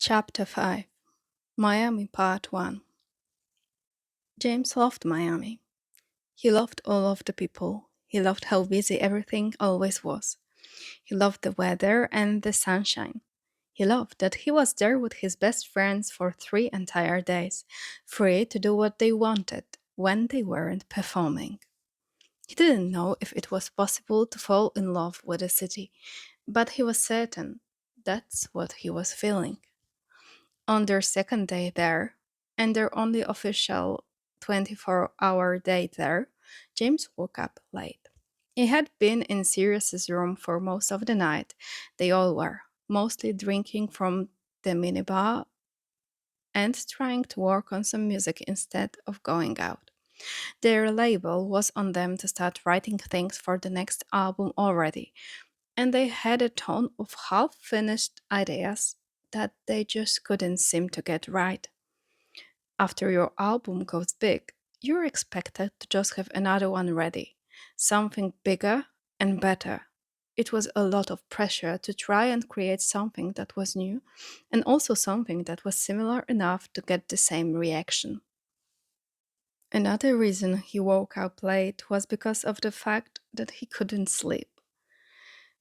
Chapter 5 Miami Part 1 James loved Miami. He loved all of the people. He loved how busy everything always was. He loved the weather and the sunshine. He loved that he was there with his best friends for 3 entire days, free to do what they wanted when they weren't performing. He didn't know if it was possible to fall in love with the city, but he was certain that's what he was feeling. On their second day there, and their only official 24-hour day there, James woke up late. He had been in Sirius's room for most of the night. They all were, mostly drinking from the minibar and trying to work on some music instead of going out. Their label was on them to start writing things for the next album already, and they had a ton of half finished ideas that they just couldn't seem to get right. After your album goes big, you're expected to just have another one ready, something bigger and better. It was a lot of pressure to try and create something that was new and also something that was similar enough to get the same reaction. Another reason he woke up late was because of the fact that he couldn't sleep.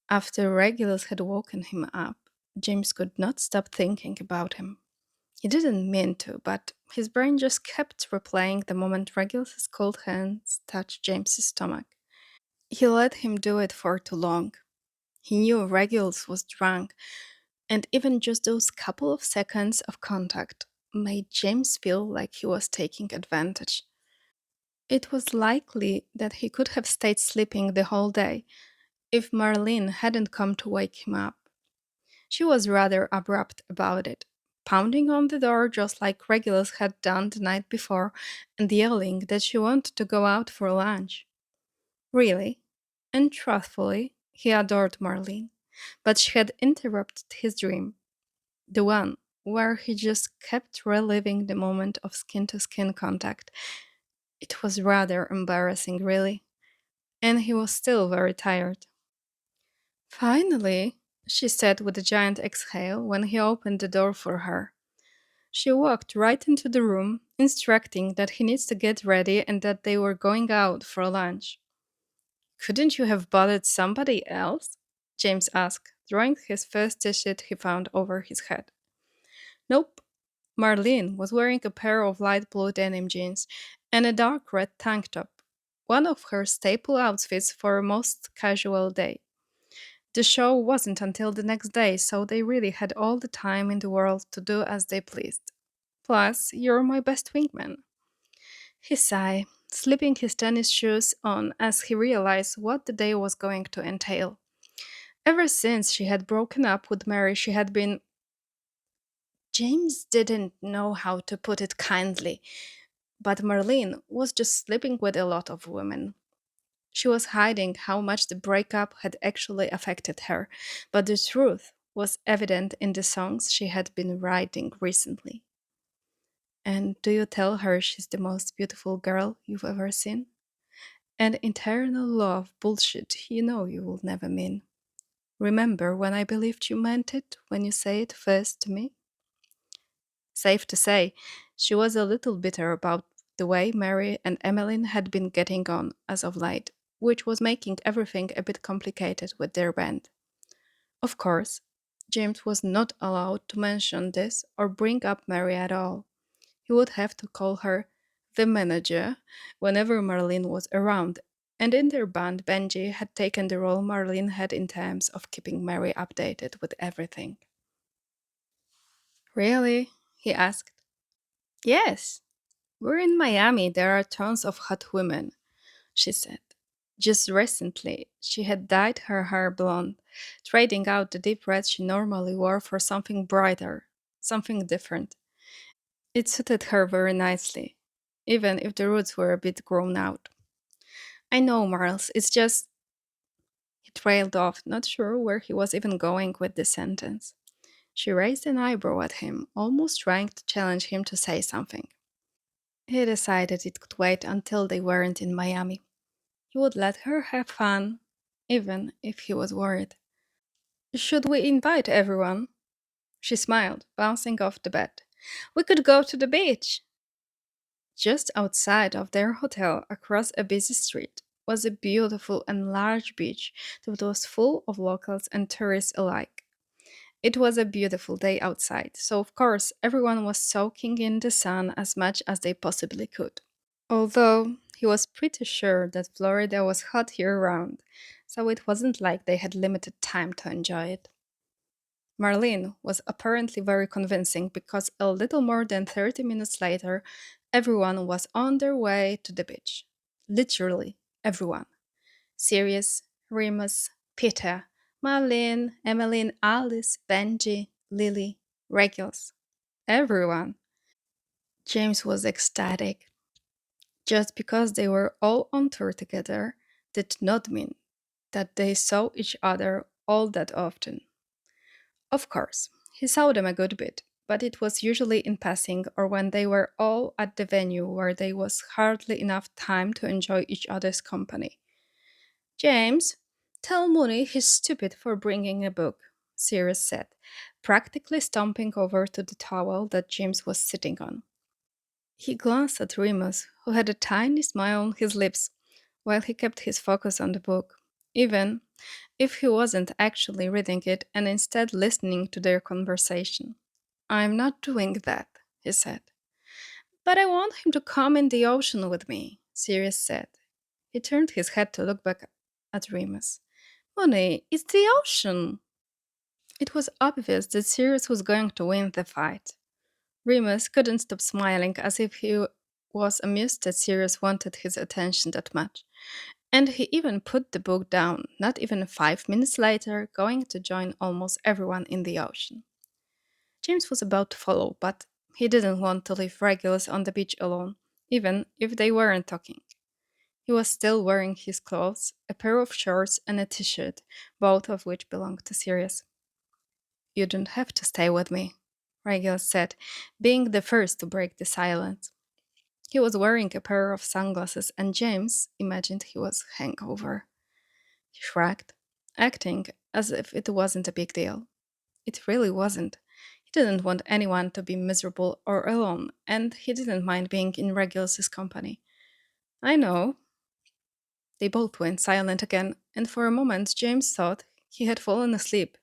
After Regulus had woken him up, James could not stop thinking about him. He didn't mean to, but his brain just kept replaying the moment Regulus's cold hands touched James's stomach. He let him do it for too long. He knew Regulus was drunk, and even just those couple of seconds of contact made James feel like he was taking advantage. It was likely that he could have stayed sleeping the whole day if Marlene hadn't come to wake him up. She was rather abrupt about it, pounding on the door just like Regulus had done the night before and yelling that she wanted to go out for lunch. Really and truthfully, he adored Marlene, but she had interrupted his dream, the one where he just kept reliving the moment of skin to skin contact. It was rather embarrassing, really, and he was still very tired. Finally, she said with a giant exhale when he opened the door for her. She walked right into the room, instructing that he needs to get ready and that they were going out for lunch. Couldn't you have bothered somebody else? James asked, throwing his first t-shirt he found over his head. Nope. Marlene was wearing a pair of light blue denim jeans and a dark red tank top, one of her staple outfits for a most casual day. The show wasn't until the next day, so they really had all the time in the world to do as they pleased. Plus, you're my best wingman. He sighed, slipping his tennis shoes on as he realized what the day was going to entail. Ever since she had broken up with Mary, she had been. James didn't know how to put it kindly, but Marlene was just sleeping with a lot of women. She was hiding how much the breakup had actually affected her, but the truth was evident in the songs she had been writing recently. And do you tell her she's the most beautiful girl you've ever seen? And eternal love bullshit you know you will never mean. Remember when I believed you meant it when you say it first to me? Safe to say, she was a little bitter about the way Mary and Emmeline had been getting on as of late, which was making everything a bit complicated with their band. Of course, James was not allowed to mention this or bring up Mary at all. He would have to call her the manager whenever Marlene was around, and in their band, Benji had taken the role Marlene had in terms of keeping Mary updated with everything. Really? He asked. Yes. We're in Miami. There are tons of hot women, she said. Just recently, she had dyed her hair blonde, trading out the deep red she normally wore for something brighter, something different. It suited her very nicely, even if the roots were a bit grown out. I know, Marls, it's just. He trailed off, not sure where he was even going with this sentence. She raised an eyebrow at him, almost trying to challenge him to say something. He decided it could wait until they weren't in Miami. He would let her have fun, even if he was worried. Should we invite everyone? She smiled, bouncing off the bed. We could go to the beach. Just outside of their hotel, across a busy street, was a beautiful and large beach that was full of locals and tourists alike. It was a beautiful day outside, so of course everyone was soaking in the sun as much as they possibly could. Although he was pretty sure that Florida was hot year round, so it wasn't like they had limited time to enjoy it. Marlene was apparently very convincing because a little more than 30 minutes later, everyone was on their way to the beach. Literally, everyone. Sirius, Remus, Peter, Marlene, Emmeline, Alice, Benji, Lily, Regulus. Everyone. James was ecstatic. Just because they were all on tour together did not mean that they saw each other all that often. Of course, he saw them a good bit, but it was usually in passing or when they were all at the venue where there was hardly enough time to enjoy each other's company. James, tell Mooney he's stupid for bringing a book, Sirius said, practically stomping over to the towel that James was sitting on. He glanced at Remus, who had a tiny smile on his lips, while he kept his focus on the book, even if he wasn't actually reading it and instead listening to their conversation. I'm not doing that, he said. But I want him to come in the ocean with me, Sirius said. He turned his head to look back at Remus. Money, it's the ocean. It was obvious that Sirius was going to win the fight. Remus couldn't stop smiling as if he was amused that Sirius wanted his attention that much. And he even put the book down, not even 5 minutes later, going to join almost everyone in the ocean. James was about to follow, but he didn't want to leave Regulus on the beach alone, even if they weren't talking. He was still wearing his clothes, a pair of shorts and a t-shirt, both of which belonged to Sirius. You don't have to stay with me, Regulus said, being the first to break the silence. He was wearing a pair of sunglasses, and James imagined he was hungover. He shrugged, acting as if it wasn't a big deal. It really wasn't. He didn't want anyone to be miserable or alone, and he didn't mind being in Regulus's company. I know. They both went silent again, and for a moment James thought he had fallen asleep.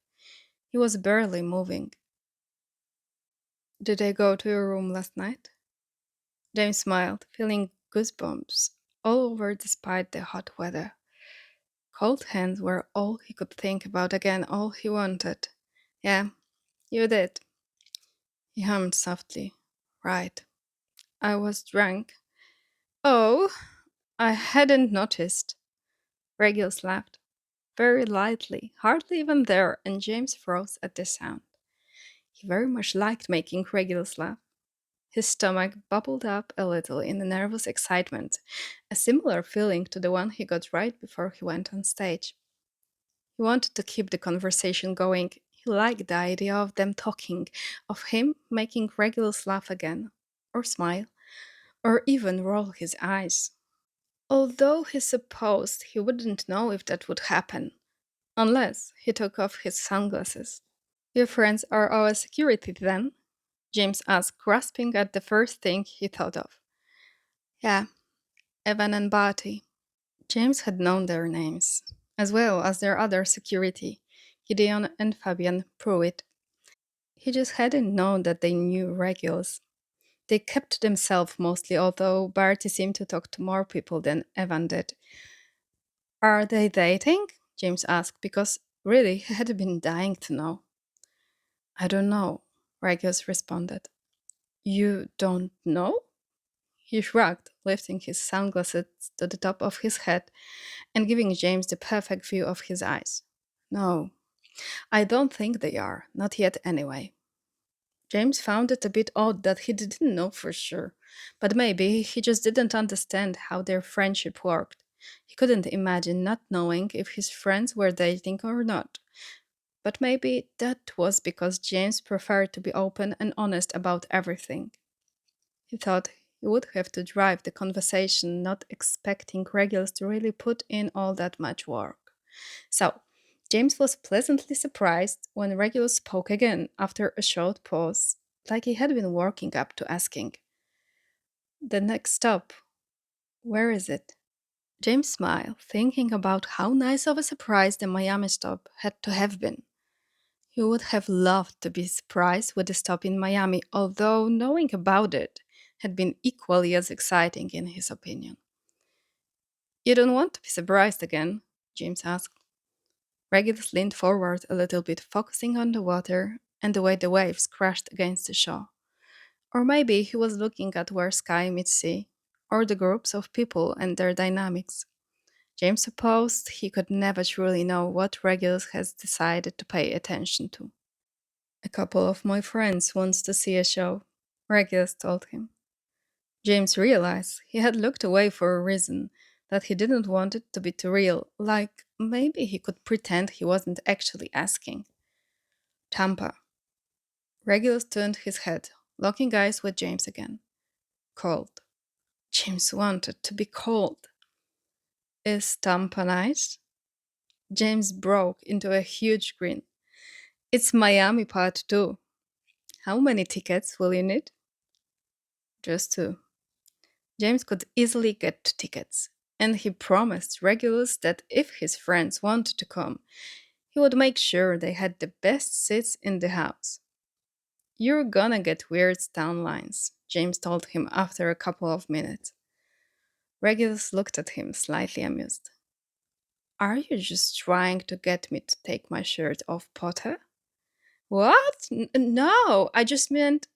He was barely moving. Did they go to your room last night? James smiled, feeling goosebumps all over despite the hot weather. Cold hands were all he could think about again, all he wanted. Yeah, you did. He hummed softly. Right. I was drunk. Oh, I hadn't noticed. Regulus laughed, very lightly, hardly even there, and James froze at the sound. He very much liked making Regulus laugh. His stomach bubbled up a little in a nervous excitement, a similar feeling to the one he got right before he went on stage. He wanted to keep the conversation going. He liked the idea of them talking, of him making Regulus laugh again, or smile, or even roll his eyes. Although he supposed he wouldn't know if that would happen, unless he took off his sunglasses. Your friends are our security then? James asked, grasping at the first thing he thought of. Yeah, Evan and Barty. James had known their names, as well as their other security, Gideon and Fabian Pruitt. He just hadn't known that they knew Regulus. They kept to themselves mostly, although Barty seemed to talk to more people than Evan did. Are they dating? James asked, because really he had been dying to know. I don't know, Regulus responded. You don't know? He shrugged, lifting his sunglasses to the top of his head and giving James the perfect view of his eyes. No, I don't think they are, not yet anyway. James found it a bit odd that he didn't know for sure, but maybe he just didn't understand how their friendship worked. He couldn't imagine not knowing if his friends were dating or not. But maybe that was because James preferred to be open and honest about everything. He thought he would have to drive the conversation, not expecting Regulus to really put in all that much work. So, James was pleasantly surprised when Regulus spoke again after a short pause, like he had been working up to asking, "The next stop, where is it?" James smiled, thinking about how nice of a surprise the Miami stop had to have been. He would have loved to be surprised with a stop in Miami, although knowing about it had been equally as exciting in his opinion. "You don't want to be surprised again?" James asked. Regulus leaned forward a little bit, focusing on the water and the way the waves crashed against the shore. Or maybe he was looking at where sky meets sea, or the groups of people and their dynamics. James supposed he could never truly know what Regulus has decided to pay attention to. "A couple of my friends wants to see a show," Regulus told him. James realized he had looked away for a reason, that he didn't want it to be too real, like maybe he could pretend he wasn't actually asking. "Tampa." Regulus turned his head, locking eyes with James again. "Cold." James wanted to be cold. "Is Tampa nice?" James broke into a huge grin. "It's Miami Part 2. How many tickets will you need?" "Just two." James could easily get tickets, and he promised Regulus that if his friends wanted to come, he would make sure they had the best seats in the house. "You're gonna get weird town lines," James told him after a couple of minutes. Regulus looked at him, slightly amused. "Are you just trying to get me to take my shirt off, Potter?" "What? No, I just meant—"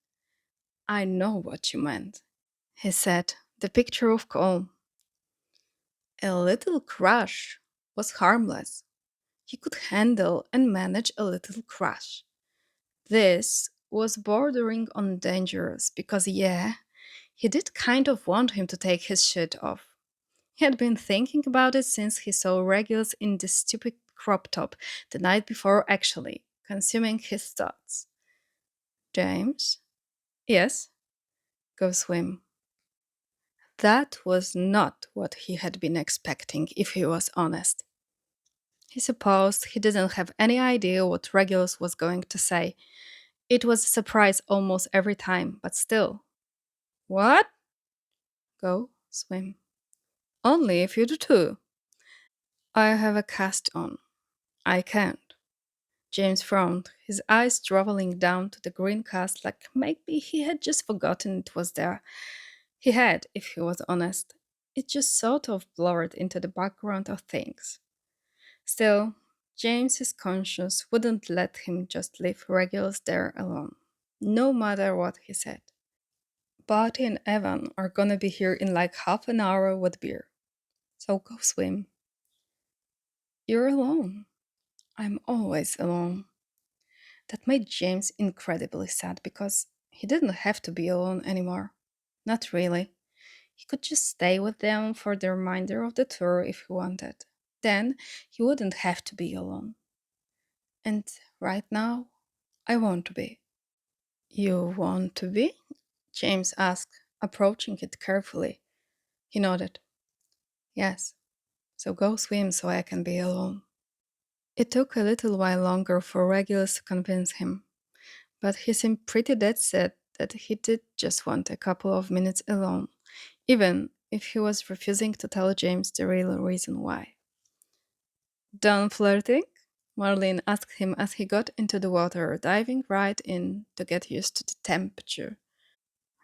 "I know what you meant," he said, the picture of calm. A little crush was harmless. He could handle and manage a little crush. This was bordering on dangerous because, yeah, he did kind of want him to take his shirt off. He had been thinking about it since he saw Regulus in the stupid crop top the night before, actually, consuming his thoughts. "James?" "Yes?" "Go swim." That was not what he had been expecting, if he was honest. He supposed he didn't have any idea what Regulus was going to say. It was a surprise almost every time, but still. "What?" "Go swim." "Only if you do too." "I have a cast on. I can't." James frowned, his eyes traveling down to the green cast like maybe he had just forgotten it was there. He had, if he was honest. It just sort of blurred into the background of things. Still, James's conscience wouldn't let him just leave Regulus there alone, no matter what he said. "Barty and Evan are gonna be here in like half an hour with beer. So go swim." "You're alone." "I'm always alone." That made James incredibly sad because he didn't have to be alone anymore. Not really. He could just stay with them for the remainder of the tour if he wanted. Then he wouldn't have to be alone. And right now, I want to be. "You want to be?" James asked, approaching it carefully. He nodded. "Yes. So go swim so I can be alone." It took a little while longer for Regulus to convince him, but he seemed pretty dead set that he did just want a couple of minutes alone, even if he was refusing to tell James the real reason why. "Done flirting?" Marlene asked him as he got into the water, diving right in to get used to the temperature.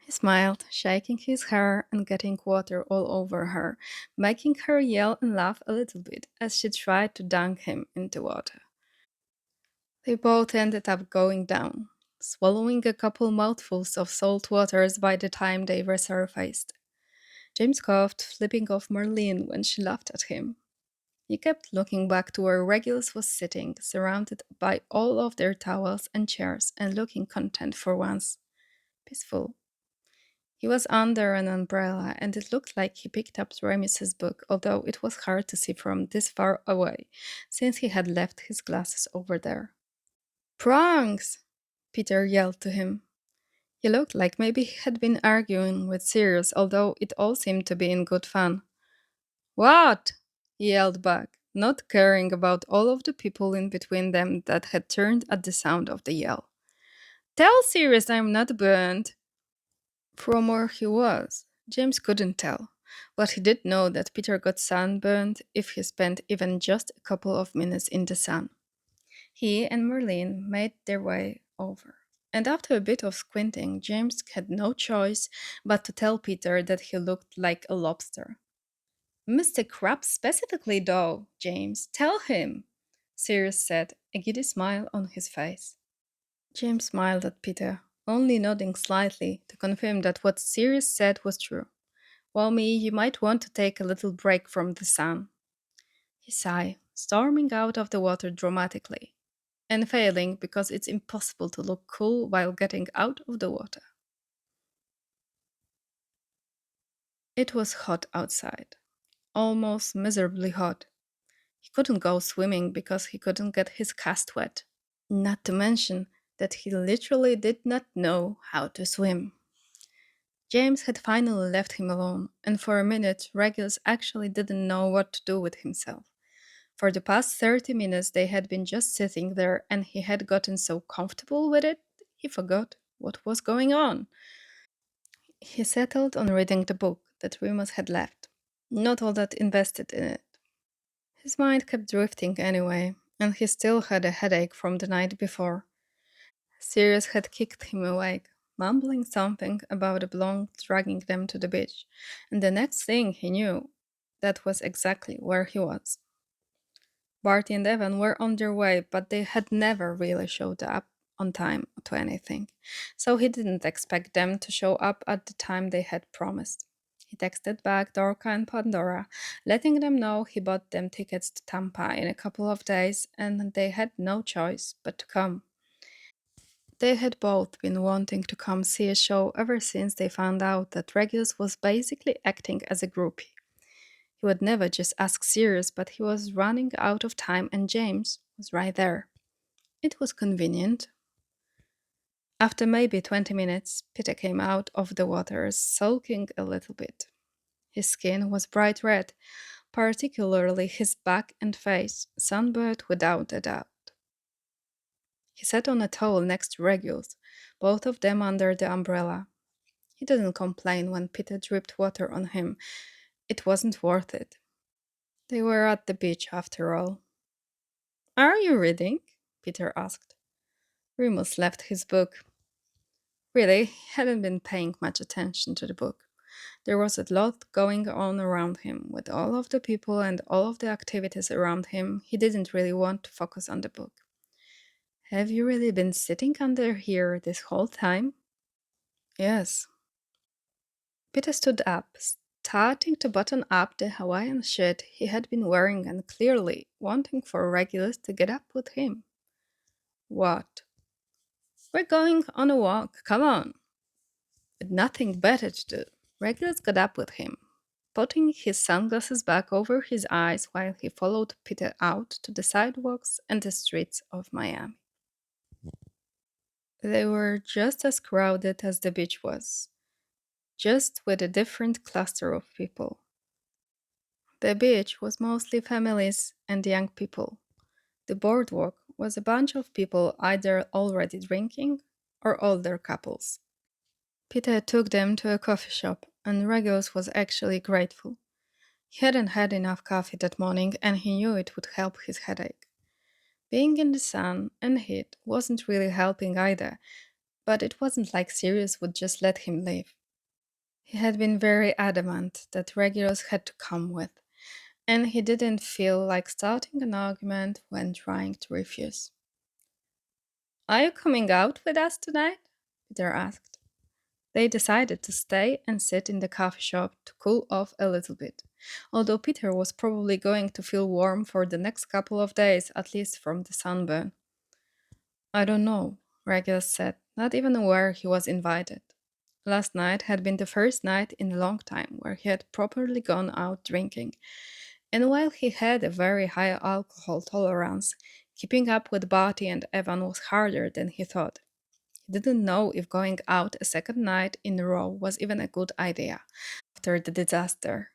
He smiled, shaking his hair and getting water all over her, making her yell and laugh a little bit as she tried to dunk him into water. They both ended up going down, swallowing a couple mouthfuls of salt waters by the time they resurfaced. James coughed, flipping off Marlene when she laughed at him. He kept looking back to where Regulus was sitting, surrounded by all of their towels and chairs, and looking content for once. Peaceful. He was under an umbrella, and it looked like he picked up Remus's book, although it was hard to see from this far away, since he had left his glasses over there. "Pranks!" Peter yelled to him. He looked like maybe he had been arguing with Sirius, although it all seemed to be in good fun. "What?" he yelled back, not caring about all of the people in between them that had turned at the sound of the yell. Tell Sirius I'm not burned. From where he was, James couldn't tell, but he did know that Peter got sunburned if he spent even just a couple of minutes in the sun. He and Merlin made their way over, and after a bit of squinting, James had no choice but to tell Peter that he looked like a lobster. Mr. Crab specifically, though, James, tell him, Sirius said, a giddy smile on his face. James smiled at Peter, only nodding slightly to confirm that what Sirius said was true. Well, me, you might want to take a little break from the sun. He sighed, storming out of the water dramatically, and failing because it's impossible to look cool while getting out of the water. It was hot outside, almost miserably hot. He couldn't go swimming because he couldn't get his cast wet. Not to mention that he literally did not know how to swim. James had finally left him alone, and for a minute Regulus actually didn't know what to do with himself. For the past 30 minutes they had been just sitting there, and he had gotten so comfortable with it, he forgot what was going on. He settled on reading the book that Remus had left, not all that invested in it. His mind kept drifting anyway, and he still had a headache from the night before. Sirius had kicked him awake, mumbling something about a blonde dragging them to the beach, and the next thing he knew, that was exactly where he was. Barty and Evan were on their way, but they had never really showed up on time to anything, so he didn't expect them to show up at the time they had promised. He texted back Dorca and Pandora, letting them know he bought them tickets to Tampa in a couple of days and they had no choice but to come. They had both been wanting to come see a show ever since they found out that Regulus was basically acting as a groupie. He would never just ask Sirius, but he was running out of time and James was right there. It was convenient. After maybe 20 minutes, Peter came out of the water, sulking a little bit. His skin was bright red, particularly his back and face, sunburned without a doubt. He sat on a towel next to Regulus, both of them under the umbrella. He didn't complain when Peter dripped water on him. It wasn't worth it. They were at the beach after all. Are you reading? Peter asked. Remus left his book. Really, he hadn't been paying much attention to the book. There was a lot going on around him. With all of the people and all of the activities around him, he didn't really want to focus on the book. Have you really been sitting under here this whole time? Yes. Peter stood up, starting to button up the Hawaiian shirt he had been wearing and clearly wanting for Regulus to get up with him. What? We're going on a walk, come on. With nothing better to do, Regulus got up with him, putting his sunglasses back over his eyes while he followed Peter out to the sidewalks and the streets of Miami. They were just as crowded as the beach was, just with a different cluster of people. The beach was mostly families and young people. The boardwalk was a bunch of people either already drinking or older couples. Peter took them to a coffee shop, and Regulus was actually grateful. He hadn't had enough coffee that morning, and he knew it would help his headache. Being in the sun and heat wasn't really helping either, but it wasn't like Sirius would just let him leave. He had been very adamant that Regulus had to come with, and he didn't feel like starting an argument when trying to refuse. Are you coming out with us tonight? Peter asked. They decided to stay and sit in the coffee shop to cool off a little bit, although Peter was probably going to feel warm for the next couple of days, at least from the sunburn. I don't know, Regulus said, not even aware he was invited. Last night had been the first night in a long time where he had properly gone out drinking, and while he had a very high alcohol tolerance, keeping up with Barty and Evan was harder than he thought. He didn't know if going out a second night in a row was even a good idea after the disaster.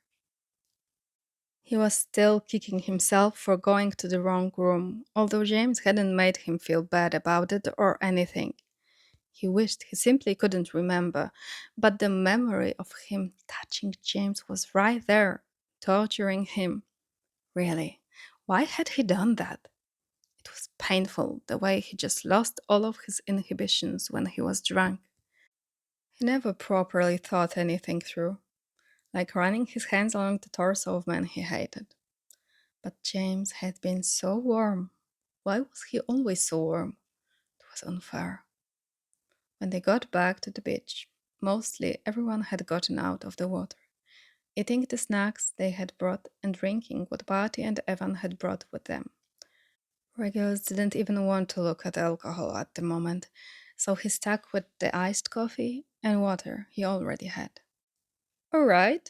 He was still kicking himself for going to the wrong room, although James hadn't made him feel bad about it or anything. He wished he simply couldn't remember, but the memory of him touching James was right there, torturing him. Really, why had he done that? It was painful the way he just lost all of his inhibitions when he was drunk. He never properly thought anything through, like running his hands along the torso of men he hated. But James had been so warm. Why was he always so warm? It was unfair. When they got back to the beach, mostly everyone had gotten out of the water, eating the snacks they had brought and drinking what Barty and Evan had brought with them. Regulus didn't even want to look at alcohol at the moment, so he stuck with the iced coffee and water he already had. All right,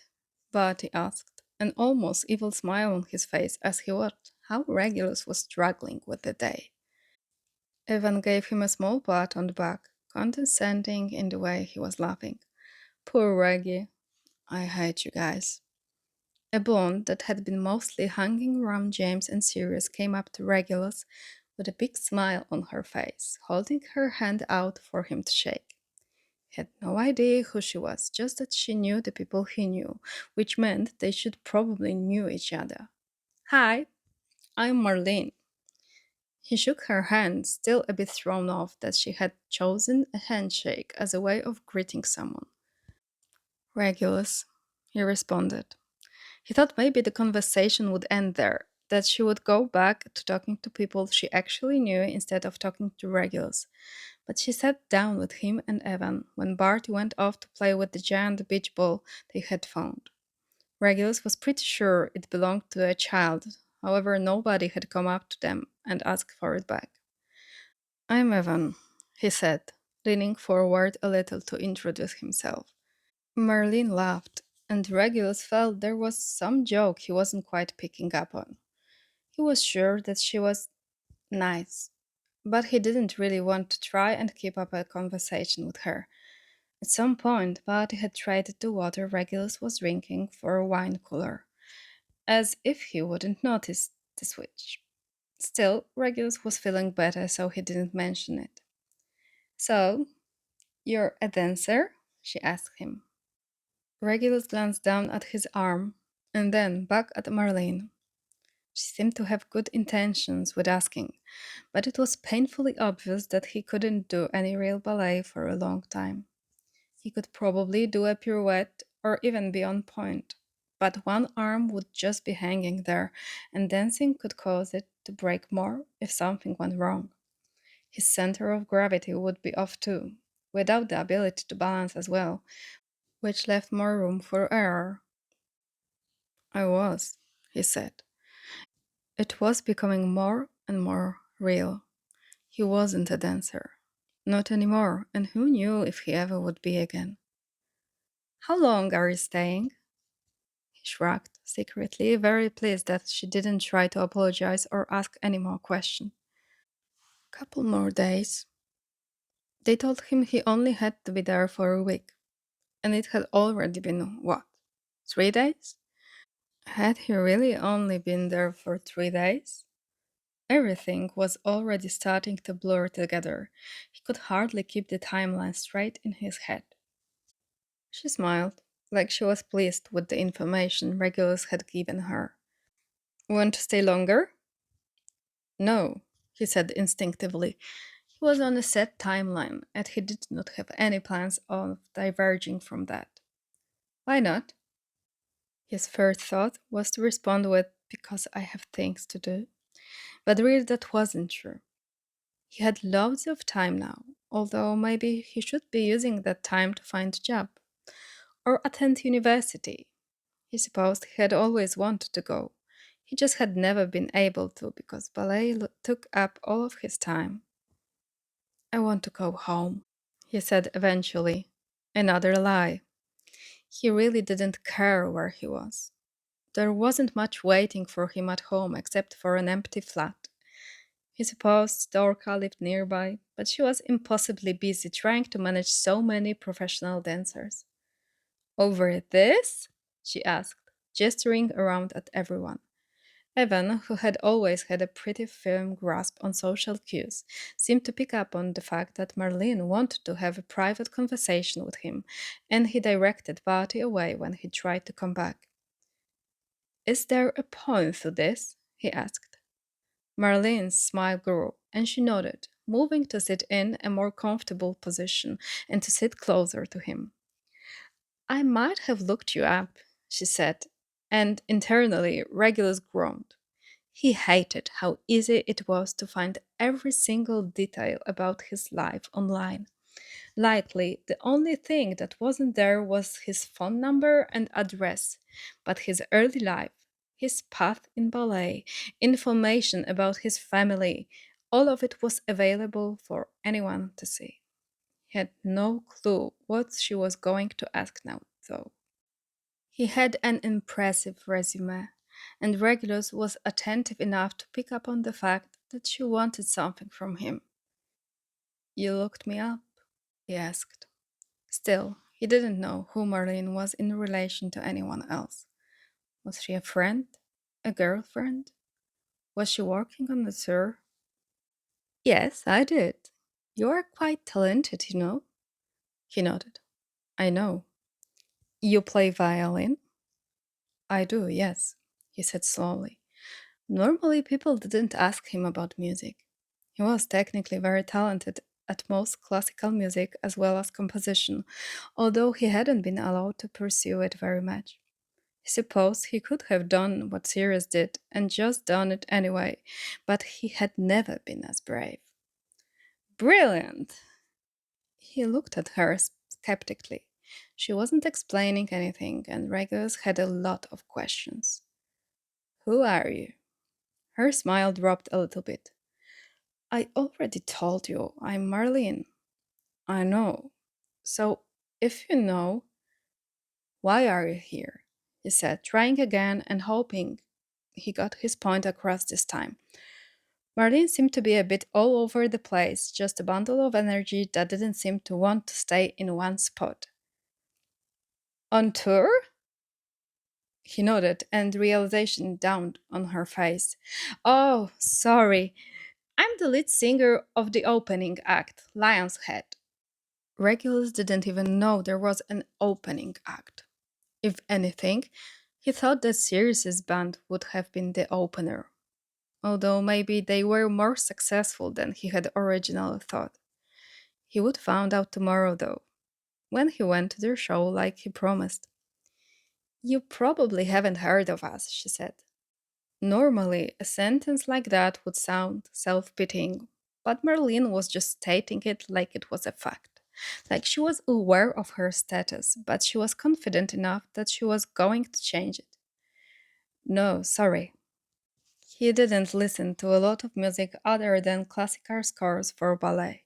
Barty asked, an almost evil smile on his face as he watched how Regulus was struggling with the day. Evan gave him a small pat on the back, condescending in the way he was laughing. Poor Reggie. I hate you guys. A blonde that had been mostly hanging around James and Sirius came up to Regulus with a big smile on her face, holding her hand out for him to shake. He had no idea who she was, just that she knew the people he knew, which meant they should probably knew each other. Hi, I'm Marlene. He shook her hand, still a bit thrown off that she had chosen a handshake as a way of greeting someone. Regulus, he responded. He thought maybe the conversation would end there, that she would go back to talking to people she actually knew instead of talking to Regulus. But she sat down with him and Evan when Barty went off to play with the giant beach ball they had found. Regulus was pretty sure it belonged to a child, however, nobody had come up to them and asked for it back. I'm Evan, he said, leaning forward a little to introduce himself. Merlin laughed, and Regulus felt there was some joke he wasn't quite picking up on. He was sure that she was nice, but he didn't really want to try and keep up a conversation with her. At some point, Barty had traded the water Regulus was drinking for a wine cooler, as if he wouldn't notice the switch. Still, Regulus was feeling better, so he didn't mention it. So, you're a dancer? She asked him. Regulus glanced down at his arm, and then back at Marlene. She seemed to have good intentions with asking, but it was painfully obvious that he couldn't do any real ballet for a long time. He could probably do a pirouette or even be on point, but one arm would just be hanging there, and dancing could cause it to break more if something went wrong. His center of gravity would be off too, without the ability to balance as well, which left more room for error. I was, he said. It was becoming more and more real. He wasn't a dancer. Not anymore, and who knew if he ever would be again. How long are you staying? He shrugged, secretly very pleased that she didn't try to apologize or ask any more questions. Couple more days. They told him he only had to be there for a week, and it had already been, what, 3 days? Had he really only been there for 3 days? Everything was already starting to blur together. He could hardly keep the timeline straight in his head. She smiled, like she was pleased with the information Regulus had given her. Want to stay longer? No, he said instinctively. He was on a set timeline, and he did not have any plans of diverging from that. Why not? His first thought was to respond with, because I have things to do. But really, that wasn't true. He had loads of time now, although maybe he should be using that time to find a job or attend university. He supposed he had always wanted to go. He just had never been able to because ballet took up all of his time. I want to go home, he said eventually. Another lie. He really didn't care where he was. There wasn't much waiting for him at home except for an empty flat. He supposed Dorca lived nearby, but she was impossibly busy trying to manage so many professional dancers. Over this? She asked, gesturing around at everyone. Evan, who had always had a pretty firm grasp on social cues, seemed to pick up on the fact that Marlene wanted to have a private conversation with him, and he directed Barty away when he tried to come back. Is there a point to this? He asked. Marlene's smile grew, and she nodded, moving to sit in a more comfortable position and to sit closer to him. I might have looked you up, she said, and internally Regulus groaned. He hated how easy it was to find every single detail about his life online. Likely, the only thing that wasn't there was his phone number and address, but his early life, his path in ballet, information about his family, all of it was available for anyone to see. He had no clue what she was going to ask now, though. He had an impressive resume, and Regulus was attentive enough to pick up on the fact that she wanted something from him. You looked me up? He asked. Still, he didn't know who Marlene was in relation to anyone else. Was she a friend? A girlfriend? Was she working on the tour? Yes, I did. You are quite talented, you know. He nodded. I know. You play violin? I do, yes, he said slowly. Normally, people didn't ask him about music. He was technically very talented at most classical music as well as composition, although he hadn't been allowed to pursue it very much. He supposed he could have done what Sirius did and just done it anyway, but he had never been as brave. Brilliant! He looked at her skeptically. She wasn't explaining anything, and Regulus had a lot of questions. Who are you? Her smile dropped a little bit. I already told you, I'm Marlene. I know. So, if you know, why are you here? He said, trying again and hoping he got his point across this time. Marlene seemed to be a bit all over the place, just a bundle of energy that didn't seem to want to stay in one spot. On tour? He nodded, and realization dawned on her face. Oh, sorry. I'm the lead singer of the opening act, Lion's Head. Regulus didn't even know there was an opening act. If anything, he thought that Sirius's band would have been the opener, although maybe they were more successful than he had originally thought. He would find out tomorrow, though, when he went to their show like he promised. You probably haven't heard of us, she said. Normally, a sentence like that would sound self pitying, but Marlene was just stating it like it was a fact. Like she was aware of her status, but she was confident enough that she was going to change it. No, sorry. He didn't listen to a lot of music other than classical scores for ballet,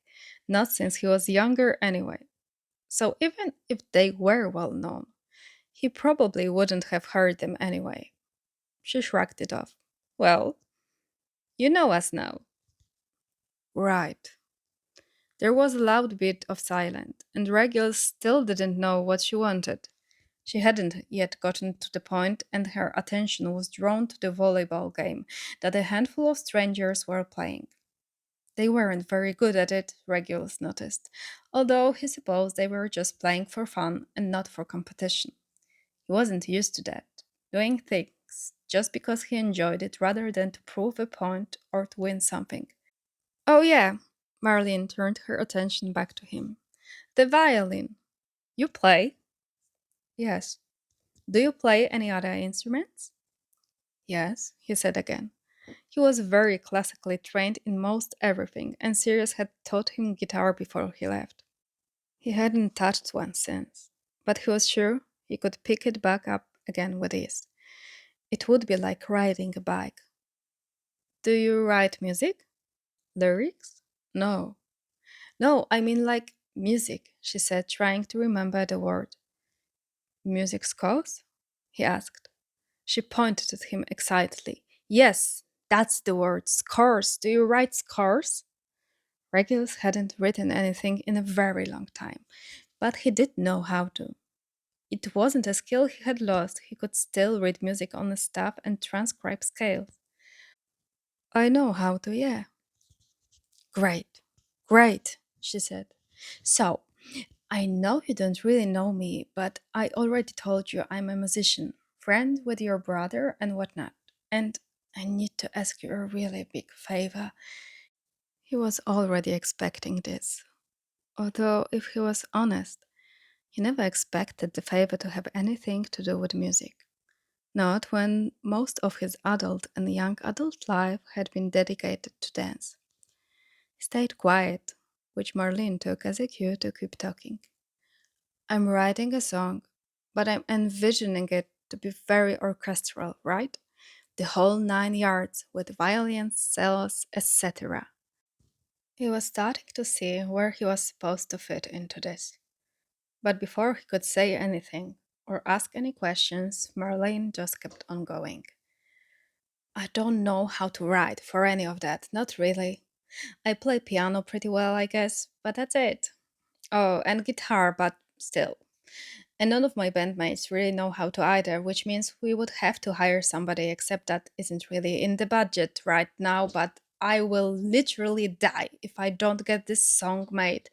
not since he was younger anyway. So even if they were well known, he probably wouldn't have heard them anyway. She shrugged it off. Well, you know us now. Right. There was a loud bit of silence, and Regulus still didn't know what she wanted. She hadn't yet gotten to the point, and her attention was drawn to the volleyball game that a handful of strangers were playing. They weren't very good at it, Regulus noticed, although he supposed they were just playing for fun and not for competition. He wasn't used to that, doing things just because he enjoyed it rather than to prove a point or to win something. Oh, yeah, Marlene turned her attention back to him. The violin. You play? Yes. Do you play any other instruments? Yes, he said again. He was very classically trained in most everything, and Sirius had taught him guitar before he left. He hadn't touched one since, but he was sure he could pick it back up again with ease. It would be like riding a bike. Do you write music? Lyrics? No. No, I mean like music, she said, trying to remember the word. Music scores? He asked. She pointed at him excitedly. Yes, that's the word. Scores. Do you write scores? Regulus hadn't written anything in a very long time, but he did know how to. It wasn't a skill he had lost. He could still read music on a staff and transcribe scales. I know how to, yeah. Great, great, she said. So, I know you don't really know me, but I already told you I'm a musician, friend with your brother, and whatnot. And I need to ask you a really big favor. He was already expecting this. Although, if he was honest, he never expected the favor to have anything to do with music. Not when most of his adult and young adult life had been dedicated to dance. He stayed quiet, which Marlene took as a cue to keep talking. I'm writing a song, but I'm envisioning it to be very orchestral, right? The whole 9 yards with violins, cellos, etc. He was starting to see where he was supposed to fit into this. But before he could say anything or ask any questions, Marlene just kept on going. I don't know how to write for any of that, not really. I play piano pretty well, I guess, but that's it. Oh, and guitar, but still. And none of my bandmates really know how to either, which means we would have to hire somebody, except that isn't really in the budget right now, but I will literally die if I don't get this song made.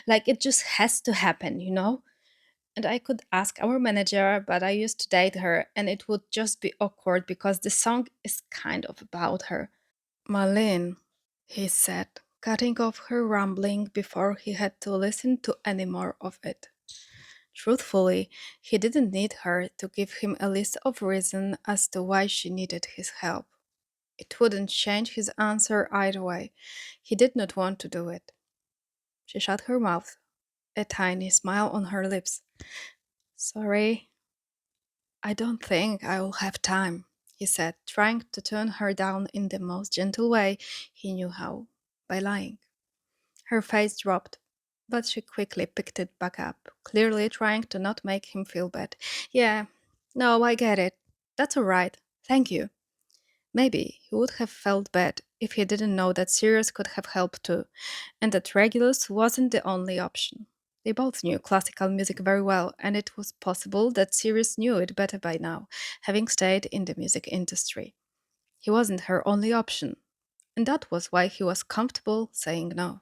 Like, it just has to happen, you know? And I could ask our manager, but I used to date her, and it would just be awkward because the song is kind of about her. Marlene, he said, cutting off her rambling before he had to listen to any more of it. Truthfully, he didn't need her to give him a list of reasons as to why she needed his help. It wouldn't change his answer either way. He did not want to do it. She shut her mouth, a tiny smile on her lips. Sorry, I don't think I will have time, he said, trying to turn her down in the most gentle way he knew how, by lying. Her face dropped, but she quickly picked it back up, clearly trying to not make him feel bad. Yeah, no, I get it. That's all right. Thank you. Maybe he would have felt bad if he didn't know that Sirius could have helped too, and that Regulus wasn't the only option. They both knew classical music very well, and it was possible that Sirius knew it better by now, having stayed in the music industry. He wasn't her only option, and that was why he was comfortable saying no.